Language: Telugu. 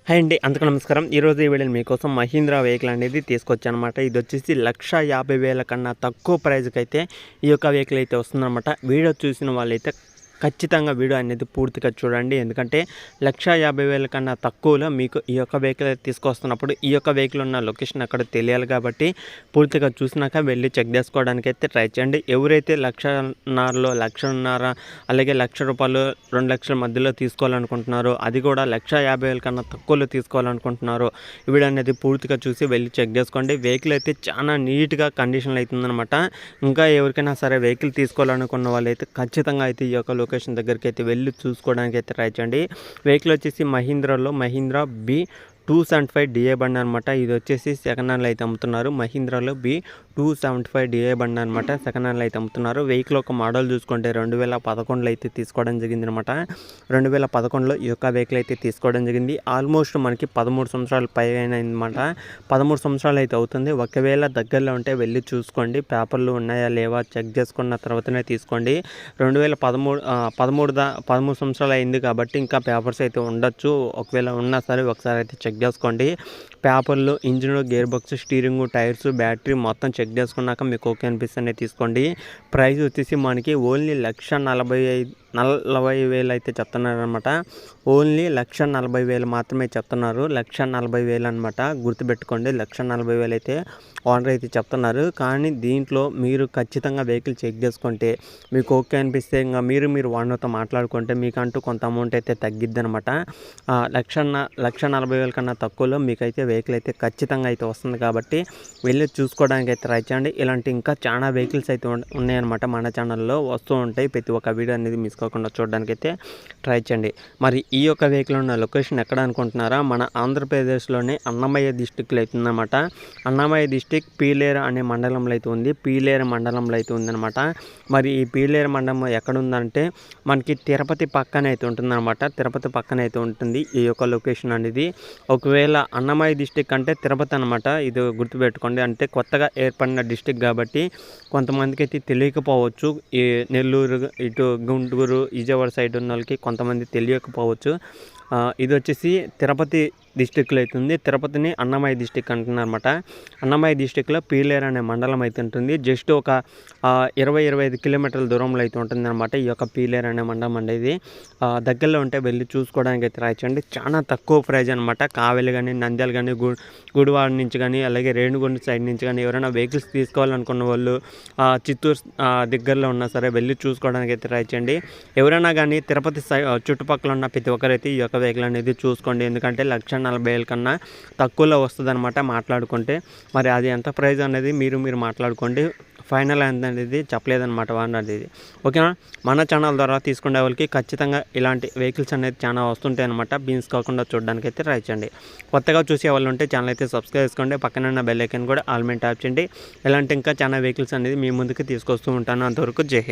హాయ్ అండి, అందరికీ నమస్కారం. ఈరోజు ఈ వీడియోలో మీకోసం మహీంద్రా వెహికల్ అనేది తీసుకొచ్చానమాట. ఇది వచ్చేసి 1,50,000 కన్నా తక్కువ ప్రైజ్కి అయితే ఈ యొక్క వెహికల్ అయితే వస్తుందన్నమాట. వీడియో చూసిన వాళ్ళైతే ఖచ్చితంగా వీడియో అనేది పూర్తిగా చూడండి. ఎందుకంటే 1,50,000 కన్నా తక్కువలో మీకు ఈ యొక్క వెహికల్ తీసుకొస్తున్నప్పుడు ఈ యొక్క వెహికల్ ఉన్న లొకేషన్ అక్కడ తెలియాలి కాబట్టి పూర్తిగా చూసినాక వెళ్ళి చెక్ చేసుకోవడానికి అయితే ట్రై చేయండి. ఎవరైతే 1,50,000లో 1,50,000 అలాగే ₹1,00,000 2,00,000 మధ్యలో తీసుకోవాలనుకుంటున్నారో, అది కూడా 1,50,000 కన్నా తక్కువలో తీసుకోవాలనుకుంటున్నారో ఈ వీడియో అనేది పూర్తిగా చూసి వెళ్ళి చెక్ చేసుకోండి. వెహికల్ అయితే చాలా నీట్గా కండిషన్లో అవుతుందన్నమాట. ఇంకా ఎవరికైనా సరే వెహికల్ తీసుకోవాలనుకున్న వాళ్ళైతే ఖచ్చితంగా అయితే ఈ యొక్క లొకేషన్ దగ్గరికి అయితే వెళ్ళి చూసుకోవడానికి అయితే ట్రై చేయండి. వెహికల్ వచ్చేసి మహీంద్రా B275DI బండి అనమాట. ఇది వచ్చేసి సెకండ్ హ్యాండ్లో అయితే అమ్ముతున్నారు. మహీంద్రాలో B275DI బండి అనమాట. సెకండ్ హ్యాండ్లో అయితే అమ్ముతున్నారు. వెహికల్ ఒక మోడల్ చూసుకుంటే 2011లో అయితే తీసుకోవడం జరిగింది అనమాట. 2011లో ఈ యొక్క వెహికల్ అయితే తీసుకోవడం జరిగింది. ఆల్మోస్ట్ మనకి 13 సంవత్సరాలు పైన అనమాట. 13 సంవత్సరాలు అయితే అవుతుంది. ఒకవేళ దగ్గరలో ఉంటే వెళ్ళి చూసుకోండి. పేపర్లు ఉన్నాయా లేవా చెక్ చేసుకున్న తర్వాతనే తీసుకోండి. 13 సంవత్సరాలు అయింది కాబట్టి ఇంకా పేపర్స్ అయితే ఉండొచ్చు. ఒకవేళ ఉన్నా సరే ఒకసారి అయితే చెక్ చేసుకోండి. పేపర్లు, engine, gear box, steering, tyres, battery మొత్తం చెక్ చేసుకున్నాక మీకు ఓకే అనిపిస్తేనే తీసుకోండి. ప్రైస్ వచ్చేసి మనకి ఓన్లీ 1,40,000 అయితే చెప్తున్నారనమాట. ఓన్లీ 1,40,000 మాత్రమే చెప్తున్నారు. 1,40,000 అనమాట. గుర్తుపెట్టుకోండి, 1,40,000 అయితే ఓనర్ అయితే చెప్తున్నారు. కానీ దీంట్లో మీరు ఖచ్చితంగా వెహికల్ చెక్ చేసుకుంటే మీకు ఓకే అనిపిస్తే ఇంకా మీరు ఓనర్తో మాట్లాడుకుంటే మీకంటూ కొంత అమౌంట్ అయితే తగ్గిద్ది అనమాట. 1,40,000 కన్నా తక్కువలో మీకైతే వెహికల్ అయితే ఖచ్చితంగా అయితే వస్తుంది కాబట్టి వెళ్ళి చూసుకోవడానికి అయితే ట్రై చేయండి. ఇలాంటి ఇంకా చాలా వెహికల్స్ అయితే ఉన్నాయన్నమాట మన ఛానల్లో వస్తూ ఉంటాయి. ప్రతి ఒక్క వీడియో అనేది మిస్ కాకుండా చూడడానికి అయితే ట్రై చేయండి. మరి ఈ యొక్క వెహికల్ ఉన్న లొకేషన్ ఎక్కడ అనుకుంటున్నారా? మన ఆంధ్రప్రదేశ్లోనే అన్నమయ్య డిస్టిక్లో అయితే ఉందన్నమాట. అన్నమయ్య డిస్టిక్ పీలేరు అనే మండలంలో అయితే ఉంది. పీలేరు మండలంలో అయితే ఉందన్నమాట. మరి ఈ పీలేరు మండలం ఎక్కడ ఉందంటే మనకి తిరుపతి పక్కన అయితే ఉంటుందన్నమాట. తిరుపతి పక్కన అయితే ఉంటుంది ఈ యొక్క లొకేషన్ అనేది. ఒకవేళ అన్నమయ్య డిస్టిక్ అంటే తిరుపతి అనమాట. ఇది గుర్తుపెట్టుకోండి. అంటే కొత్తగా ఏర్పడిన డిస్టిక్ కాబట్టి కొంతమందికి అయితే తెలియకపోవచ్చు. ఈ నెల్లూరు, ఇటు గుంటూరు, విజయవాడ సైడ్ ఉన్న వాళ్ళకి కొంతమంది తెలియకపోవచ్చు. ఇది వచ్చేసి తిరుపతి డిస్టిక్లో అయితే ఉంది. తిరుపతిని అన్నమయ్య డిస్టిక్ అంటున్నారన్నమాట. అన్నమయ్య డిస్టిక్లో పీలేరు అనే మండలం అయితే ఉంటుంది. జస్ట్ ఒక 20-25 కిలోమీటర్ల దూరంలో అయితే ఉంటుందన్నమాట ఈ యొక్క పీలేరు అనే మండలం అనేది. దగ్గరలో ఉంటే వెళ్ళి చూసుకోవడానికి అయితే ట్రై చేయండి. చాలా తక్కువ ప్రైజ్ అనమాట. కావలి కానీ, నంద్యాల కానీ, గుడివాడ నుంచి కానీ, అలాగే రేణిగుంట సైడ్ నుంచి కానీ ఎవరైనా వెహికల్స్ తీసుకోవాలనుకున్న వాళ్ళు చిత్తూరు దగ్గరలో ఉన్నా సరే వెళ్ళి చూసుకోవడానికి అయితే ట్రై చేయండి. ఎవరైనా కానీ తిరుపతి చుట్టుపక్కల ఉన్న ప్రతి ఒక్కరైతే ఈ యొక్క వెహికల్ అనేది చూసుకోండి. ఎందుకంటే 1,40,000 కన్నా తక్కువలో వస్తుంది అనమాట మాట్లాడుకుంటే. మరి అది ఎంత ప్రైస్ అనేది మీరు మాట్లాడుకోండి. ఫైనల్ ఎంత అనేది చెప్పలేదన్నమాట వాడిని అనేది. ఓకేనా? మన ఛానల్ ద్వారా తీసుకునే వాళ్ళకి ఖచ్చితంగా ఇలాంటి వెహికల్స్ అనేది చాలా వస్తుంటాయి అనమాట. బీన్స్ కాకుండా చూడడానికి అయితే ట్రై చేయండి. కొత్తగా చూసే వాళ్ళు ఉంటే ఛానల్ అయితే సబ్స్క్రైబ్ చేసుకోండి. పక్కన ఉన్న బెల్ ఐకాన్ కూడా ఆల్ మీద ట్యాప్ చేయండి. ఇలాంటి ఇంకా చాలా వెహికల్స్ అనేది మీ ముందుకు తీసుకొస్తూ ఉంటాను. అంతవరకు జై హింద్.